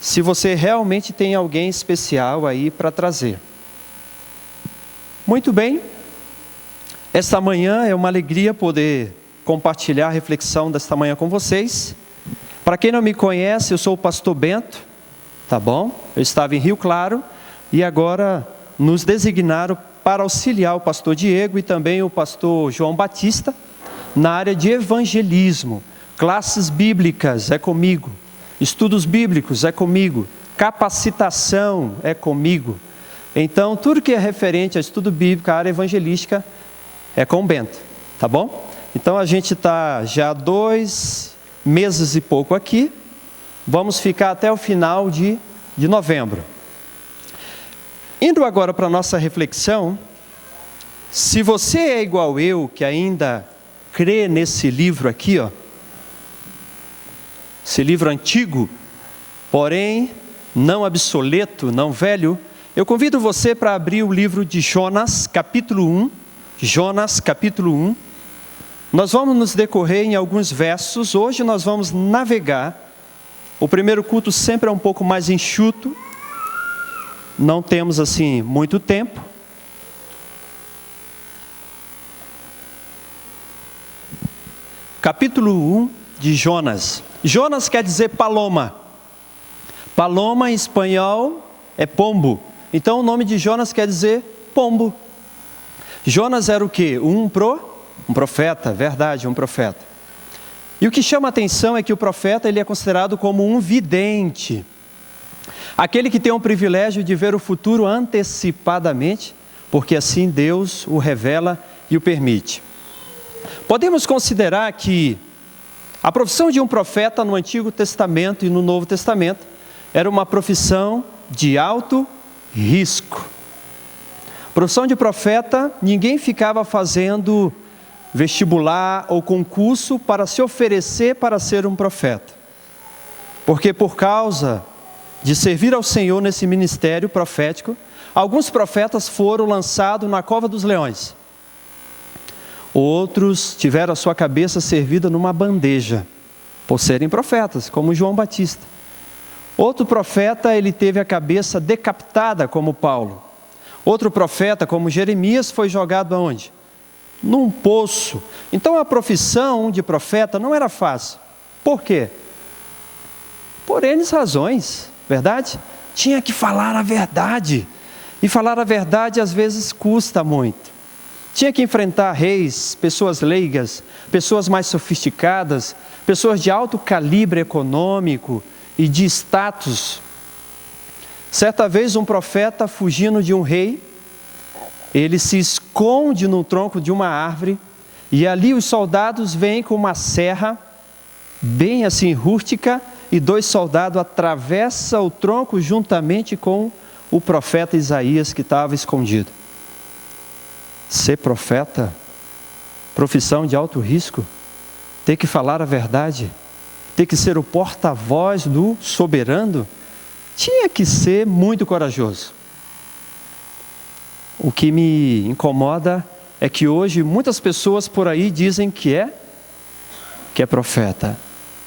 se você realmente tem alguém especial aí para trazer. Muito bem, esta manhã é uma alegria poder compartilhar a reflexão desta manhã com vocês. Para quem não me conhece, eu sou o pastor Bento, tá bom? Eu estava em Rio Claro e agora nos designaram para auxiliar o pastor Diego e também o pastor João Batista na área de evangelismo. Classes bíblicas é comigo, estudos bíblicos é comigo, capacitação é comigo. Então, tudo que é referente a estudo bíblico, a área evangelística, é com o Bento, tá bom? Então, a gente está já 2 meses e pouco aqui, vamos ficar até o final de novembro. Indo agora para a nossa reflexão, se você é igual eu, que ainda crê nesse livro aqui, ó, esse livro antigo, porém não obsoleto, não velho, eu convido você para abrir o livro de Jonas, capítulo 1. Jonas, capítulo 1. Nós vamos nos decorrer em alguns versos. Hoje nós vamos navegar. O primeiro culto sempre é um pouco mais enxuto. Não temos assim muito tempo. Capítulo 1 de Jonas. Jonas quer dizer paloma. Paloma em espanhol é pombo. Então o nome de Jonas quer dizer pombo. Jonas era o quê? Um profeta, verdade, um profeta. E o que chama a atenção é que o profeta ele é considerado como um vidente. Aquele que tem o privilégio de ver o futuro antecipadamente, porque assim Deus o revela e o permite. Podemos considerar que a profissão de um profeta no Antigo Testamento e no Novo Testamento era uma profissão de alto risco. Profissão de profeta, ninguém ficava fazendo vestibular ou concurso para se oferecer para ser um profeta. Porque por causa de servir ao Senhor nesse ministério profético, alguns profetas foram lançados na cova dos leões. Outros tiveram a sua cabeça servida numa bandeja, por serem profetas, como João Batista. Outro profeta, ele teve a cabeça decapitada, como Paulo. Outro profeta, como Jeremias, foi jogado aonde? Num poço. Então a profissão de profeta não era fácil. Por quê? Por N razões, verdade? Tinha que falar a verdade. E falar a verdade às vezes custa muito. Tinha que enfrentar reis, pessoas leigas, pessoas mais sofisticadas, pessoas de alto calibre econômico e de status. Certa vez um profeta fugindo de um rei, ele se esconde no tronco de uma árvore e ali os soldados vêm com uma serra bem assim rústica e 2 soldados atravessam o tronco juntamente com o profeta Isaías que estava escondido. Ser profeta, profissão de alto risco, ter que falar a verdade, ter que ser o porta-voz do soberano, tinha que ser muito corajoso. O que me incomoda é que hoje muitas pessoas por aí dizem que é profeta,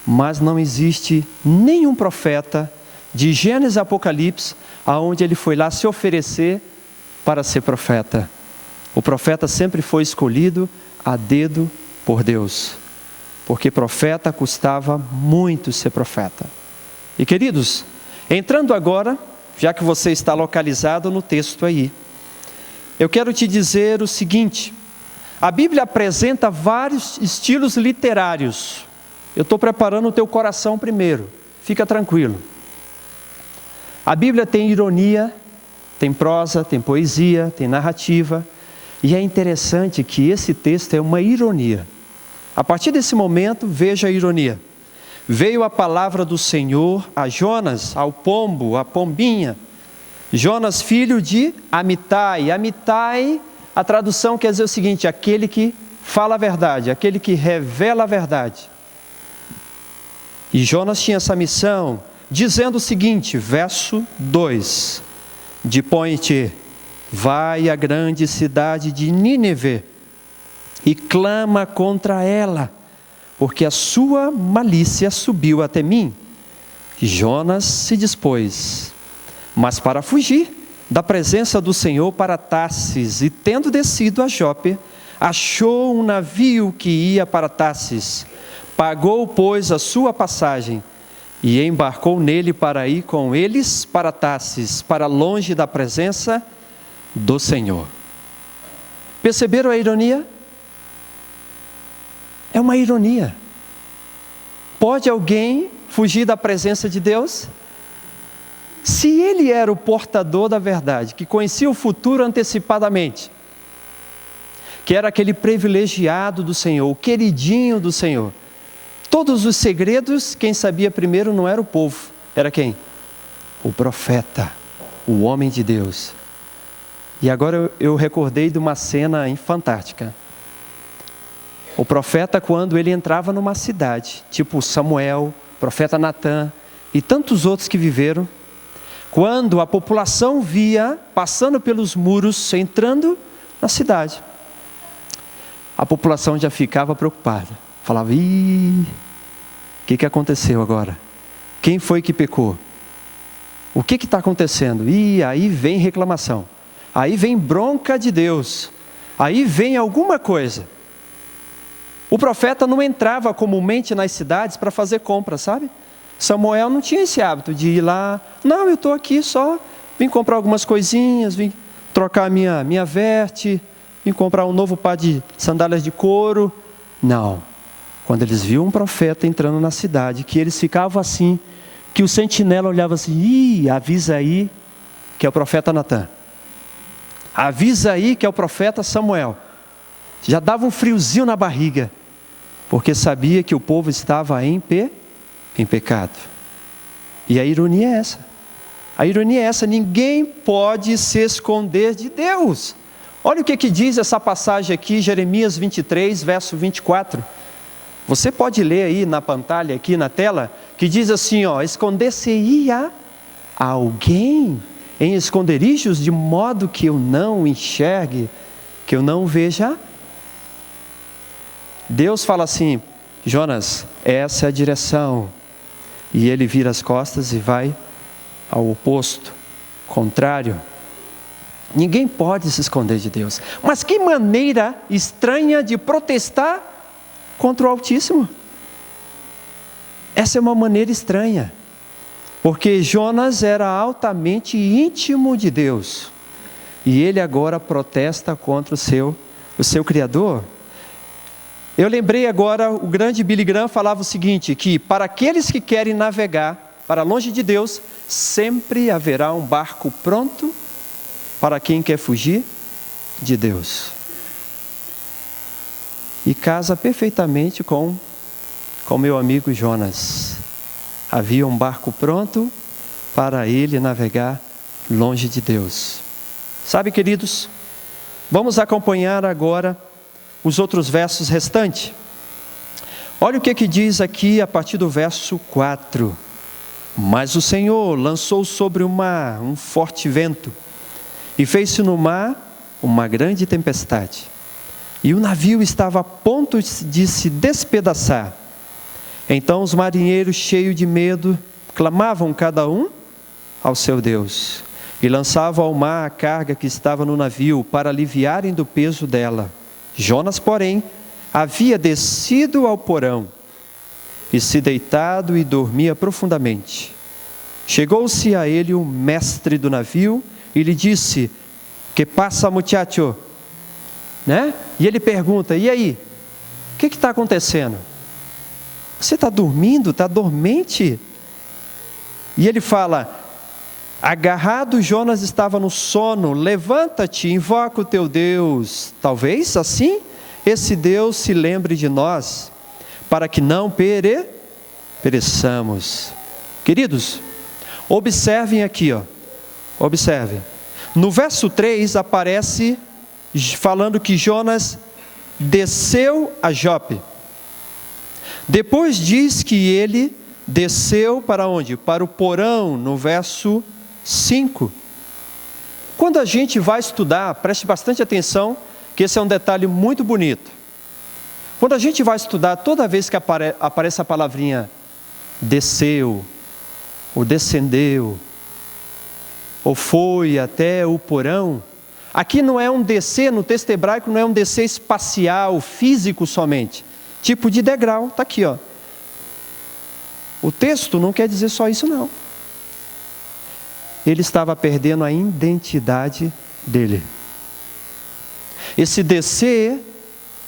mas não existe nenhum profeta de Gênesis a Apocalipse aonde ele foi lá se oferecer para ser profeta. O profeta sempre foi escolhido a dedo por Deus, porque profeta custava muito ser profeta. E queridos, entrando agora, já que você está localizado no texto aí, eu quero te dizer o seguinte: a Bíblia apresenta vários estilos literários. Eu estou preparando o teu coração primeiro, fica tranquilo. A Bíblia tem ironia, tem prosa, tem poesia, tem narrativa. E é interessante que esse texto é uma ironia. A partir desse momento, veja a ironia. Veio a palavra do Senhor a Jonas, ao pombo, a pombinha. Jonas, filho de Amitai. Amitai, a tradução quer dizer o seguinte: aquele que fala a verdade, aquele que revela a verdade. E Jonas tinha essa missão, dizendo o seguinte, verso 2: Dispõe-te, vai à grande cidade de Nínive e clama contra ela, porque a sua malícia subiu até mim. Jonas se dispôs, mas para fugir da presença do Senhor para Tarsis, e tendo descido a Jope, achou um navio que ia para Tarsis. Pagou, pois, a sua passagem e embarcou nele para ir com eles para Tarsis, para longe da presença do Senhor. Perceberam a ironia? É uma ironia. Pode alguém fugir da presença de Deus? Se ele era o portador da verdade, que conhecia o futuro antecipadamente, que era aquele privilegiado do Senhor, o queridinho do Senhor, todos os segredos, quem sabia primeiro não era o povo, era quem? O profeta, o homem de Deus. E agora eu recordei de uma cena fantástica. O profeta, quando ele entrava numa cidade, tipo Samuel, profeta Natã e tantos outros que viveram, quando a população via, passando pelos muros, entrando na cidade, a população já ficava preocupada. Falava, o que aconteceu agora? Quem foi que pecou? O que está acontecendo? Aí vem reclamação. Aí vem bronca de Deus. Aí vem alguma coisa. O profeta não entrava comumente nas cidades para fazer compras, sabe? Samuel não tinha esse hábito de ir lá. Não, eu estou aqui só, vim comprar algumas coisinhas, vim trocar minha veste, vim comprar um novo par de sandálias de couro. Não. Quando eles viam um profeta entrando na cidade, que eles ficavam assim, que o sentinela olhava assim, avisa aí que é o profeta Natã. Avisa aí que é o profeta Samuel. Já dava um friozinho na barriga, porque sabia que o povo estava em pecado. E a ironia é essa. A ironia é essa, ninguém pode se esconder de Deus. Olha o que diz essa passagem aqui, Jeremias 23, verso 24. Você pode ler aí na pantalha, aqui na tela, que diz assim, esconder-se-ia alguém em esconderijos, de modo que eu não enxergue, que eu não veja. Deus fala assim, Jonas, essa é a direção. E ele vira as costas e vai ao oposto, contrário. Ninguém pode se esconder de Deus. Mas que maneira estranha de protestar contra o Altíssimo. Essa é uma maneira estranha. Porque Jonas era altamente íntimo de Deus. E ele agora protesta contra o seu Criador. Eu lembrei agora, o grande Billy Graham falava o seguinte, que para aqueles que querem navegar para longe de Deus, sempre haverá um barco pronto para quem quer fugir de Deus. E casa perfeitamente com meu amigo Jonas. Havia um barco pronto para ele navegar longe de Deus. Sabe, queridos, vamos acompanhar agora os outros versos restantes. Olha o que diz aqui a partir do verso 4. Mas o Senhor lançou sobre o mar um forte vento, e fez-se no mar uma grande tempestade, e o navio estava a ponto de se despedaçar. Então os marinheiros, cheios de medo, clamavam cada um ao seu Deus, e lançavam ao mar a carga que estava no navio, para aliviarem do peso dela. Jonas, porém, havia descido ao porão, e se deitado e dormia profundamente. Chegou-se a ele o mestre do navio, e lhe disse, que passa, muchacho? Né? E ele pergunta, e aí? O que está acontecendo? Você está dormindo? Está dormente? E ele fala, agarrado Jonas estava no sono, levanta-te, invoca o teu Deus. Talvez assim, esse Deus se lembre de nós, para que não pereçamos. Queridos, observem aqui, observem. No verso 3 aparece falando que Jonas desceu a Jope. Depois diz que ele desceu para onde? Para o porão, no verso 5. Quando a gente vai estudar, preste bastante atenção, que esse é um detalhe muito bonito. Quando a gente vai estudar, toda vez que aparece a palavrinha desceu, ou descendeu, ou foi até o porão. Aqui não é um descer, no texto hebraico não é um descer espacial, físico somente, tipo de degrau, está aqui, ó. O texto não quer dizer só isso não. Ele estava perdendo a identidade dele. Esse descer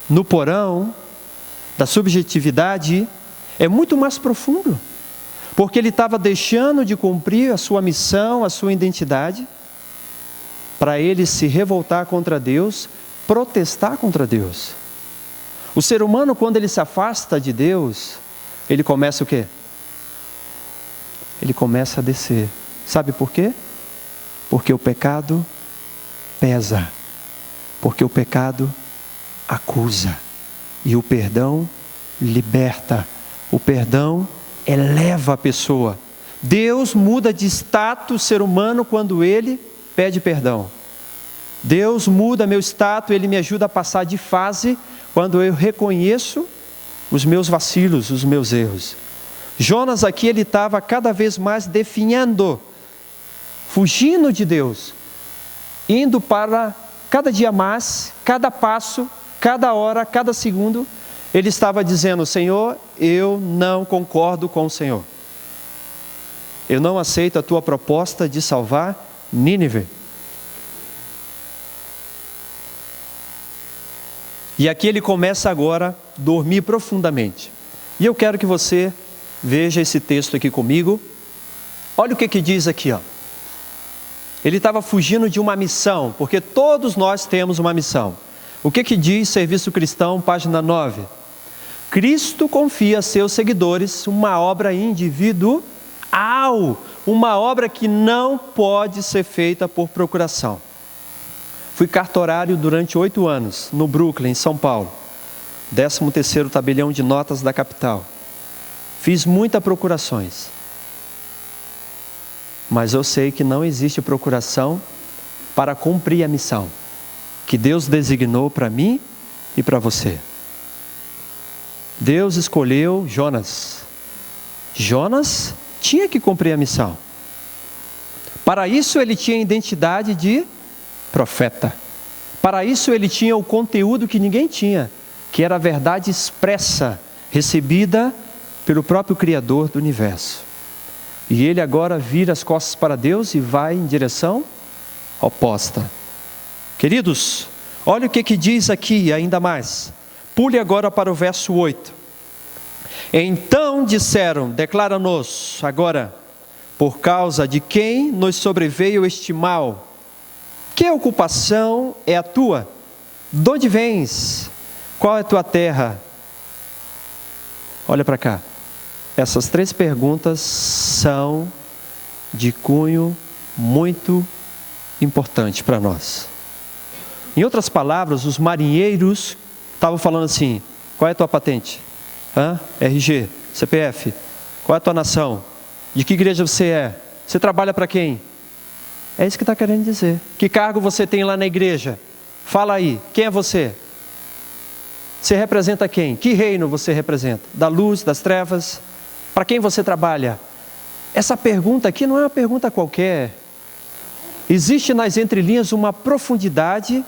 no porão da subjetividade é muito mais profundo, porque ele estava deixando de cumprir a sua missão, a sua identidade, para ele se revoltar contra Deus, protestar contra Deus. O ser humano, quando ele se afasta de Deus, ele começa o quê? Ele começa a descer. Sabe por quê? Porque o pecado pesa, porque o pecado acusa, e o perdão liberta, o perdão eleva a pessoa. Deus muda de status ser humano quando ele pede perdão. Deus muda meu status, Ele me ajuda a passar de fase quando eu reconheço os meus vacilos, os meus erros. Jonas aqui, ele estava cada vez mais definhando, fugindo de Deus, indo para cada dia mais, cada passo, cada hora, cada segundo, ele estava dizendo: Senhor, eu não concordo com o Senhor. Eu não aceito a tua proposta de salvar Nínive. E aqui ele começa agora a dormir profundamente. E eu quero que você veja esse texto aqui comigo. Olha o que diz aqui, ó. Ele estava fugindo de uma missão, porque todos nós temos uma missão. O que diz Serviço Cristão, página 9? Cristo confia a seus seguidores uma obra individual, uma obra que não pode ser feita por procuração. Fui cartorário durante 8 anos, no Brooklyn, em São Paulo. 13º tabelião de notas da capital. Fiz muitas procurações. Mas eu sei que não existe procuração para cumprir a missão que Deus designou para mim e para você. Deus escolheu Jonas. Jonas tinha que cumprir a missão. Para isso ele tinha identidade de profeta. Para isso ele tinha o conteúdo que ninguém tinha, que era a verdade expressa, recebida pelo próprio Criador do universo. E ele agora vira as costas para Deus e vai em direção oposta. Queridos, olha o que diz aqui ainda mais. Pule agora para o verso 8. Então disseram, declara-nos agora, por causa de quem nos sobreveio este mal? Que ocupação é a tua? De onde vens? Qual é a tua terra? Olha para cá. Essas 3 perguntas são de cunho muito importante para nós. Em outras palavras, os marinheiros estavam falando assim: qual é a tua patente? RG, CPF, qual é a tua nação? De que igreja você é? Você trabalha para quem? É isso que está querendo dizer. Que cargo você tem lá na igreja? Fala aí, quem é você? Você representa quem? Que reino você representa? Da luz, das trevas? Para quem você trabalha? Essa pergunta aqui não é uma pergunta qualquer. Existe nas entrelinhas uma profundidade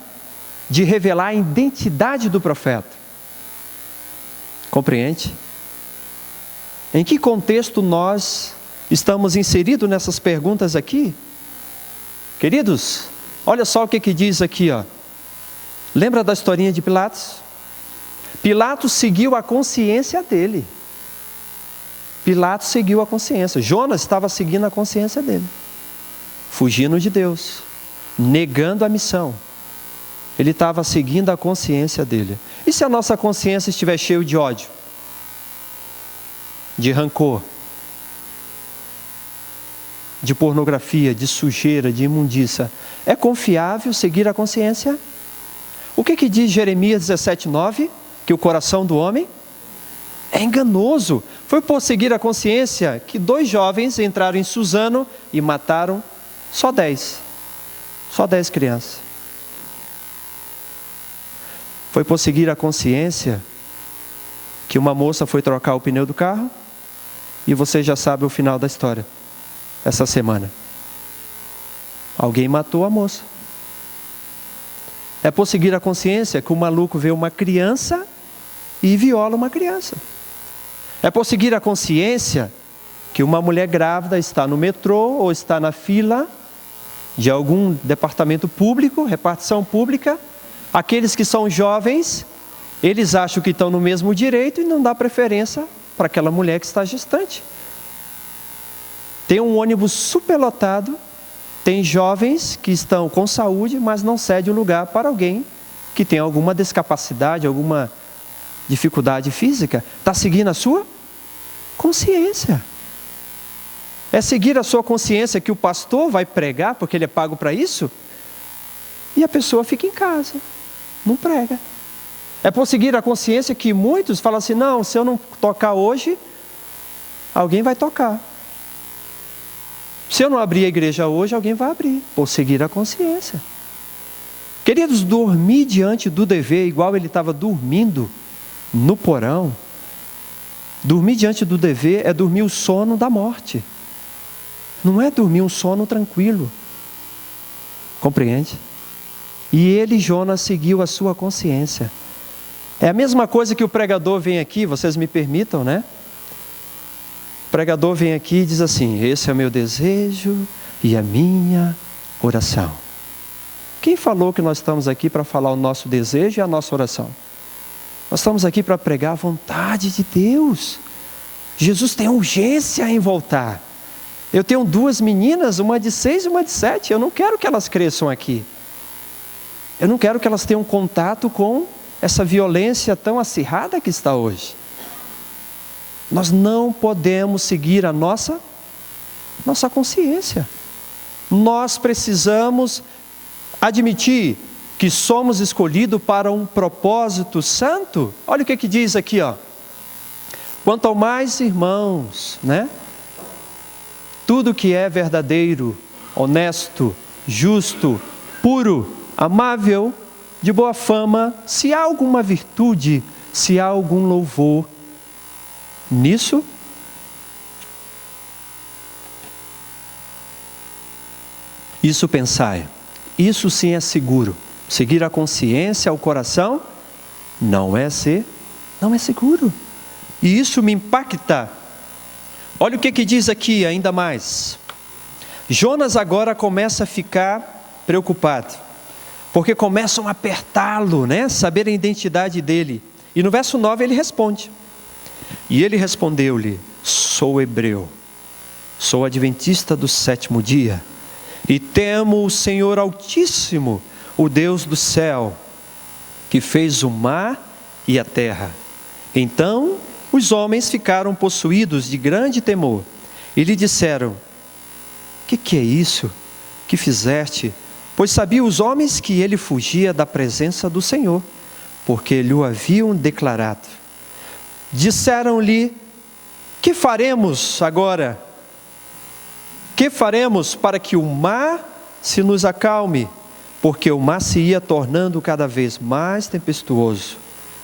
de revelar a identidade do profeta. Compreende? Em que contexto nós estamos inseridos nessas perguntas aqui? Queridos, olha só o que diz aqui, ó. Lembra da historinha de Pilatos? Pilatos seguiu a consciência dele. Pilatos seguiu a consciência. Jonas estava seguindo a consciência dele, fugindo de Deus, negando a missão. Ele estava seguindo a consciência dele. E se a nossa consciência estiver cheia de ódio, de rancor, de pornografia, de sujeira, de imundícia, é confiável seguir a consciência? O que diz Jeremias 17:9? Que o coração do homem é enganoso. Foi por seguir a consciência que 2 jovens entraram em Suzano e mataram só 10 crianças. Foi por seguir a consciência que uma moça foi trocar o pneu do carro, e você já sabe o final da história. essa semana. Alguém matou a moça. É por seguir a consciência que o maluco vê uma criança e viola uma criança. É por seguir a consciência que uma mulher grávida está no metrô ou está na fila de algum departamento público, repartição pública. Aqueles que são jovens, eles acham que estão no mesmo direito e não dá preferência para aquela mulher que está gestante. Tem um ônibus superlotado, tem jovens que estão com saúde, mas não cede o lugar para alguém que tem alguma discapacidade, alguma dificuldade física. Está seguindo a sua consciência. É seguir a sua consciência que o pastor vai pregar, porque ele é pago para isso, e a pessoa fica em casa, não prega. É por seguir a consciência que muitos falam assim, não, se eu não tocar hoje, alguém vai tocar. Se eu não abrir a igreja hoje, alguém vai abrir, por seguir a consciência. Queridos, dormir diante do dever, igual ele estava dormindo no porão, dormir diante do dever é dormir o sono da morte. Não é dormir um sono tranquilo. Compreende? E ele, Jonas, seguiu a sua consciência. É a mesma coisa que o pregador vem aqui, vocês me permitam, né? O pregador vem aqui e diz assim, esse é o meu desejo e a minha oração. Quem falou que nós estamos aqui para falar o nosso desejo e a nossa oração? Nós estamos aqui para pregar a vontade de Deus. Jesus tem urgência em voltar. Eu tenho 2 meninas, uma de 6 e uma de 7. Eu não quero que elas cresçam aqui. Eu não quero que elas tenham contato com essa violência tão acirrada que está hoje. Nós não podemos seguir a nossa consciência. Nós precisamos admitir que somos escolhidos para um propósito santo. Olha o que diz aqui, ó. Quanto ao mais, irmãos, né? Tudo que é verdadeiro, honesto, justo, puro, amável, de boa fama, se há alguma virtude, se há algum louvor, nisso isso pensai. Isso sim é seguro. Seguir a consciência, o coração, não é seguro. E isso me impacta. Olha o que diz aqui ainda mais. Jonas agora começa a ficar preocupado, porque começam a apertá-lo, né? Saber a identidade dele. E no verso 9 ele responde. E ele respondeu-lhe, sou hebreu, sou adventista do 7º dia, e temo o Senhor Altíssimo, o Deus do céu, que fez o mar e a terra. Então os homens ficaram possuídos de grande temor, e lhe disseram, que é isso que fizeste? Pois sabiam os homens que ele fugia da presença do Senhor, porque lhe o haviam declarado. Disseram-lhe, que faremos agora? Que faremos para que o mar se nos acalme? Porque o mar se ia tornando cada vez mais tempestuoso.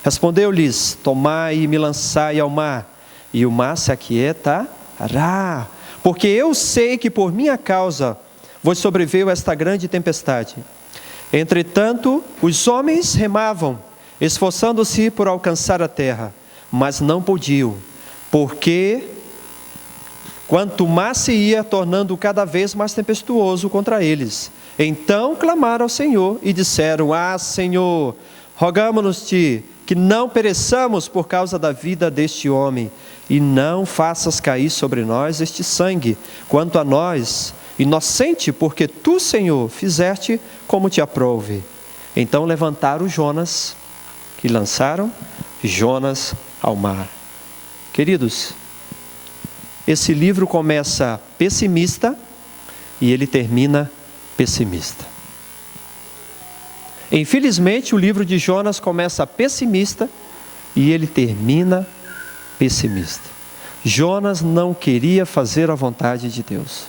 Respondeu-lhes, tomai e me lançai ao mar, e o mar se aquietará. Porque eu sei que por minha causa vos sobreveio esta grande tempestade. Entretanto, os homens remavam, esforçando-se por alcançar a terra, mas não podiam, porque quanto o mar se ia tornando cada vez mais tempestuoso contra eles. Então clamaram ao Senhor e disseram, Senhor, rogamo-nos-te que não pereçamos por causa da vida deste homem, e não faças cair sobre nós este sangue, quanto a nós, inocente, porque tu, Senhor, fizeste como te aprouve. Então levantaram Jonas, que lançaram Jonas ao mar. Queridos, esse livro começa pessimista e ele termina pessimista. Infelizmente, o livro de Jonas começa pessimista e ele termina pessimista. Jonas não queria fazer a vontade de Deus.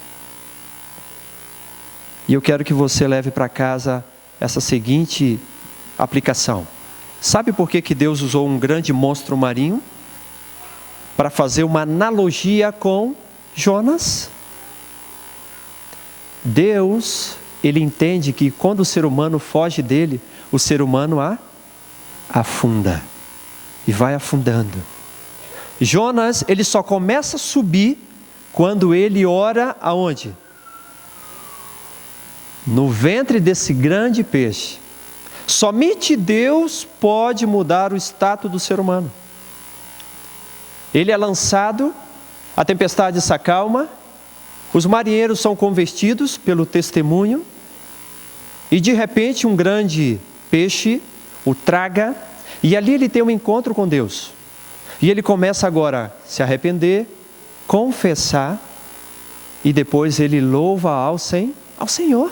E eu quero que você leve para casa essa seguinte aplicação. Sabe por que Deus usou um grande monstro marinho? Para fazer uma analogia com Jonas? Deus, Ele entende que quando o ser humano foge dele, o ser humano afunda. E vai afundando. Jonas, ele só começa a subir quando ele ora aonde? No ventre desse grande peixe. Somente Deus pode mudar o status do ser humano. Ele é lançado, a tempestade se acalma, os marinheiros são convertidos pelo testemunho, e de repente um grande peixe o traga, e ali ele tem um encontro com Deus. E ele começa agora a se arrepender, confessar, e depois ele louva ao Senhor.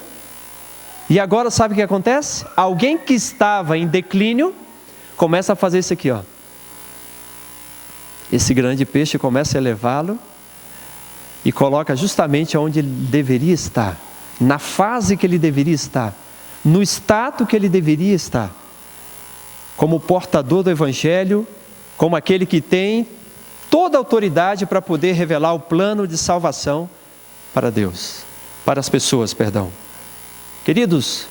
E agora sabe o que acontece? Alguém que estava em declínio, começa a fazer isso aqui, ó. Esse grande peixe começa a elevá-lo, e coloca justamente onde ele deveria estar, na fase que ele deveria estar, no status que ele deveria estar, como portador do Evangelho, como aquele que tem toda a autoridade para poder revelar o plano de salvação para Deus, para as pessoas, perdão. Queridos,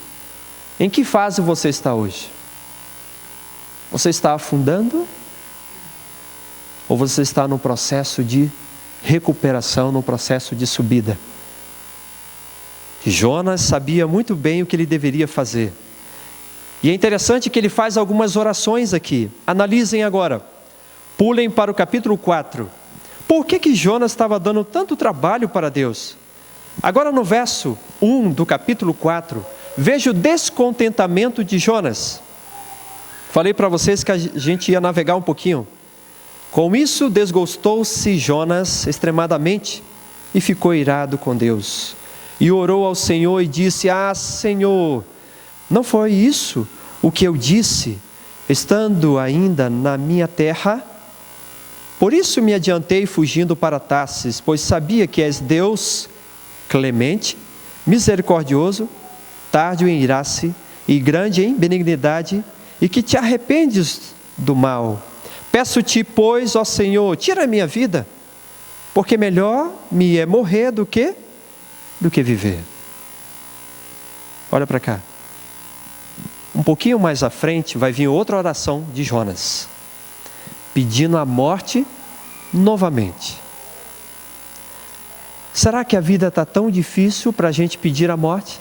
em que fase você está hoje? Você está afundando? Ou você está no processo de recuperação, no processo de subida? Jonas sabia muito bem o que ele deveria fazer. E é interessante que ele faz algumas orações aqui. Analisem agora. Pulem para o capítulo 4. Por que Jonas estava dando tanto trabalho para Deus? Agora no verso 1 do capítulo 4, veja o descontentamento de Jonas. Falei para vocês que a gente ia navegar um pouquinho. Com isso desgostou-se Jonas extremadamente e ficou irado com Deus. E orou ao Senhor e disse: Senhor, não foi isso o que eu disse, estando ainda na minha terra? Por isso me adiantei fugindo para Tarsis, pois sabia que és Deus clemente, misericordioso, tardio em irar-se e grande em benignidade, e que te arrependes do mal. Peço-te, pois, ó Senhor, tira a minha vida, porque melhor me é morrer do que viver. Olha para cá. Um pouquinho mais à frente vai vir outra oração de Jonas, pedindo a morte novamente. Será que a vida está tão difícil para a gente pedir a morte?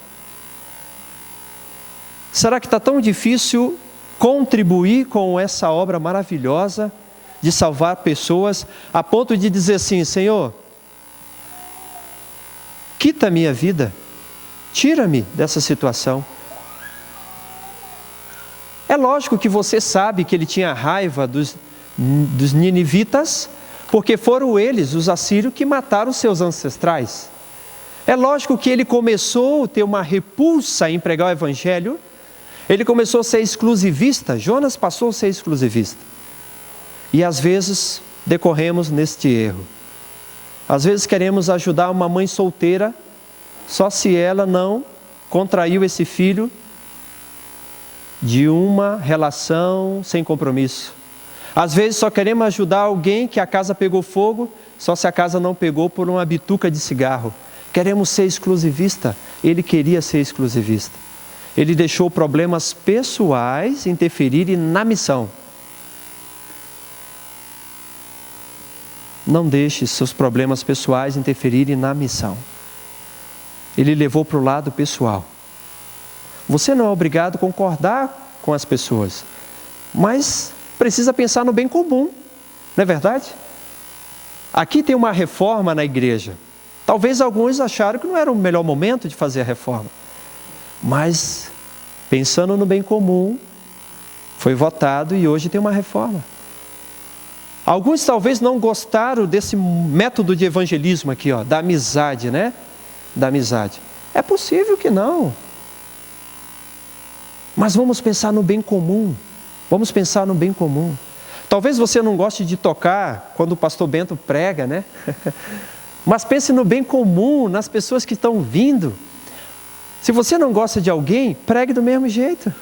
Será que está tão difícil contribuir com essa obra maravilhosa de salvar pessoas, a ponto de dizer assim: Senhor, quita a minha vida, tira-me dessa situação? É lógico que você sabe que ele tinha raiva dos ninivitas, porque foram eles, os assírios, que mataram seus ancestrais. É lógico que ele começou a ter uma repulsa em pregar o Evangelho, ele começou a ser exclusivista. Jonas passou a ser exclusivista. E às vezes decorremos neste erro. Às vezes queremos ajudar uma mãe solteira, só se ela não contraiu esse filho de uma relação sem compromisso. Às vezes só queremos ajudar alguém que a casa pegou fogo, só se a casa não pegou por uma bituca de cigarro. Queremos ser exclusivista. Ele queria ser exclusivista. Ele deixou problemas pessoais interferirem na missão. Não deixe seus problemas pessoais interferirem na missão. Ele levou para o lado pessoal. Você não é obrigado a concordar com as pessoas, mas precisa pensar no bem comum, não é verdade? Aqui tem uma reforma na igreja. Talvez alguns acharam que não era o melhor momento de fazer a reforma, mas pensando no bem comum, foi votado e hoje tem uma reforma. Alguns talvez não gostaram desse método de evangelismo aqui, ó, da amizade, né? Da amizade. É possível que não. Mas vamos pensar no bem comum. Vamos pensar no bem comum. Talvez você não goste de tocar quando o pastor Bento prega, né? Mas pense no bem comum, nas pessoas que estão vindo. Se você não gosta de alguém, pregue do mesmo jeito.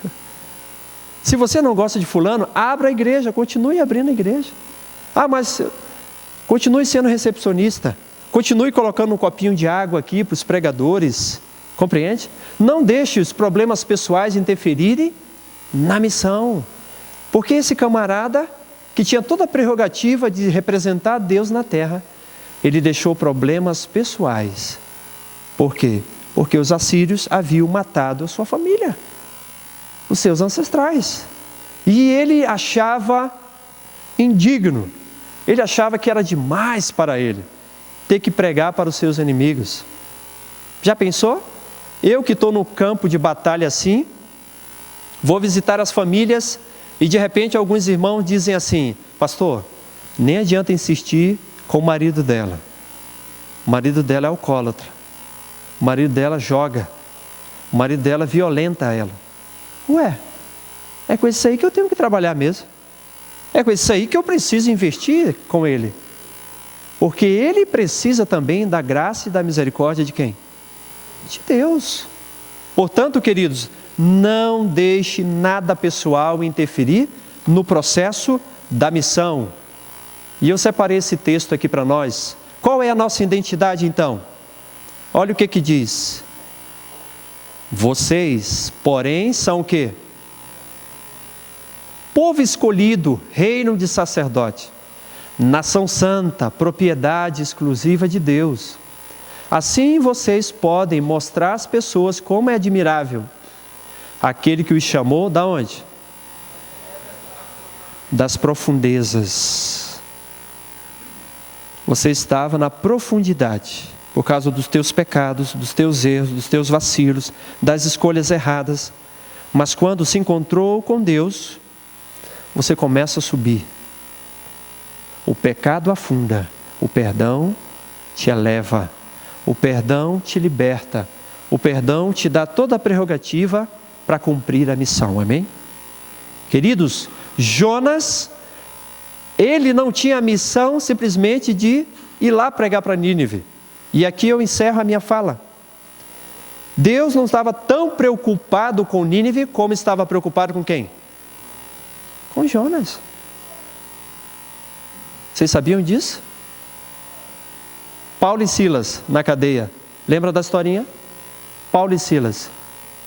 Se você não gosta de fulano, abra a igreja, continue abrindo a igreja. Mas continue sendo recepcionista. Continue colocando um copinho de água aqui para os pregadores. Compreende? Não deixe os problemas pessoais interferirem na missão. Porque esse camarada, que tinha toda a prerrogativa de representar Deus na terra, ele deixou problemas pessoais. Por quê? Porque os assírios haviam matado a sua família, os seus ancestrais. E ele achava indigno, ele achava que era demais para ele ter que pregar para os seus inimigos. Já pensou? Eu que estou no campo de batalha assim, vou visitar as famílias e de repente alguns irmãos dizem assim: pastor, nem adianta insistir com o marido dela. O marido dela é alcoólatra. O marido dela joga. O marido dela violenta ela. Ué, é com isso aí que eu tenho que trabalhar mesmo. É com isso aí que eu preciso investir com ele. Porque ele precisa também da graça e da misericórdia de quem? De Deus. Portanto, queridos, não deixe nada pessoal interferir no processo da missão. E eu separei esse texto aqui para nós. Qual é a nossa identidade então? Olha o que diz. Vocês, porém, são o quê? Povo escolhido, reino de sacerdote, nação santa, propriedade exclusiva de Deus. Assim vocês podem mostrar às pessoas como é admirável aquele que os chamou, da onde? Das profundezas. Você estava na profundidade por causa dos teus pecados, dos teus erros, dos teus vacilos, das escolhas erradas. Mas quando se encontrou com Deus, você começa a subir. O pecado afunda, o perdão te eleva, o perdão te liberta, o perdão te dá toda a prerrogativa para cumprir a missão, amém? Queridos, Jonas, ele não tinha a missão simplesmente de ir lá pregar para Nínive. E aqui eu encerro a minha fala. Deus não estava tão preocupado com Nínive como estava preocupado com quem? Com Jonas. Vocês sabiam disso? Paulo e Silas na cadeia. Lembra da historinha? Paulo e Silas.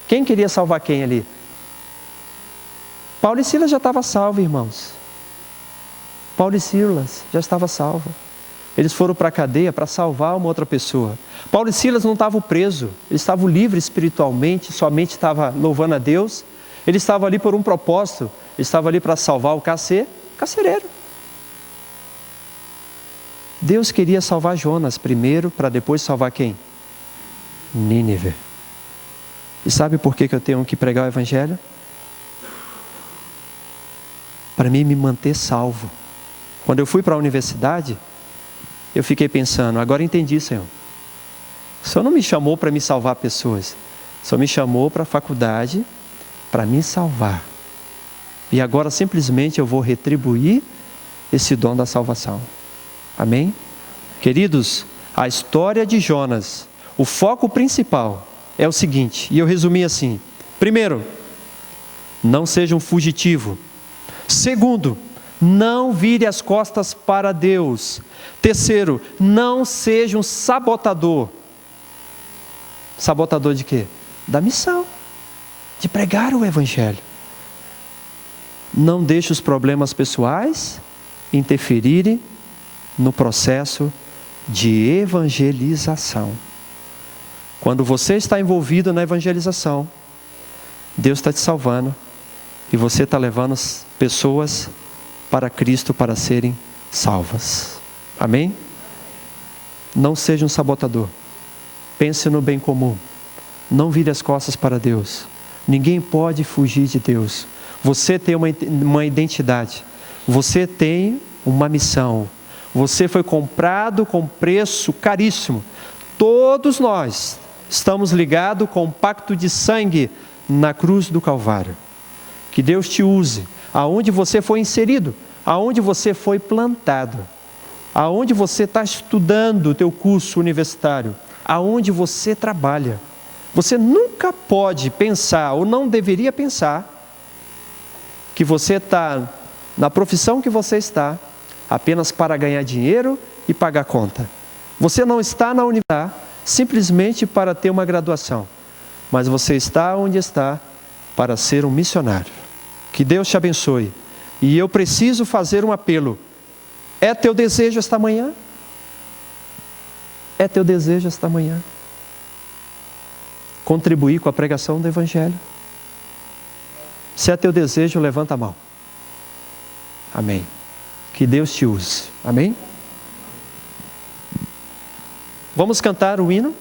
Quem queria salvar quem ali? Paulo e Silas já estavam salvos, irmãos. Paulo e Silas já estavam salvos. Eles foram para a cadeia para salvar uma outra pessoa. Paulo e Silas não estavam presos. Eles estavam livres espiritualmente, somente estavam louvando a Deus. Eles estavam ali por um propósito. Eles estavam ali para salvar o carcereiro. Deus queria salvar Jonas primeiro, para depois salvar quem? Nínive. E sabe por que eu tenho que pregar o Evangelho? Para mim me manter salvo. Quando eu fui para a universidade, eu fiquei pensando, agora entendi, Senhor. O Senhor não me chamou para me salvar pessoas. O Senhor me chamou para a faculdade para me salvar. E agora simplesmente eu vou retribuir esse dom da salvação. Amém? Queridos, a história de Jonas, o foco principal é o seguinte, e eu resumi assim. Primeiro, não seja um fugitivo. Segundo, não vire as costas para Deus. Terceiro, não seja um sabotador. Sabotador de quê? Da missão, de pregar o Evangelho. Não deixe os problemas pessoais interferirem no processo de evangelização. Quando você está envolvido na evangelização, Deus está te salvando e você está levando as pessoas para Cristo para serem salvas. Amém? Não seja um sabotador. Pense no bem comum. Não vire as costas para Deus. Ninguém pode fugir de Deus. Você tem uma identidade. Você tem uma missão. Você foi comprado com preço caríssimo. Todos nós estamos ligados com um pacto de sangue na cruz do Calvário. Que Deus te use aonde você foi inserido, aonde você foi plantado, aonde você está estudando o teu curso universitário, aonde você trabalha. Você nunca pode pensar, ou não deveria pensar, que você está na profissão que você está, apenas para ganhar dinheiro e pagar conta. Você não está na universidade simplesmente para ter uma graduação. mas você está onde está para ser um missionário. Que Deus te abençoe. E eu preciso fazer um apelo. É teu desejo esta manhã? É teu desejo esta manhã contribuir com a pregação do Evangelho? Se é teu desejo, levanta a mão. Amém. Que Deus te use. Amém? Vamos cantar o hino.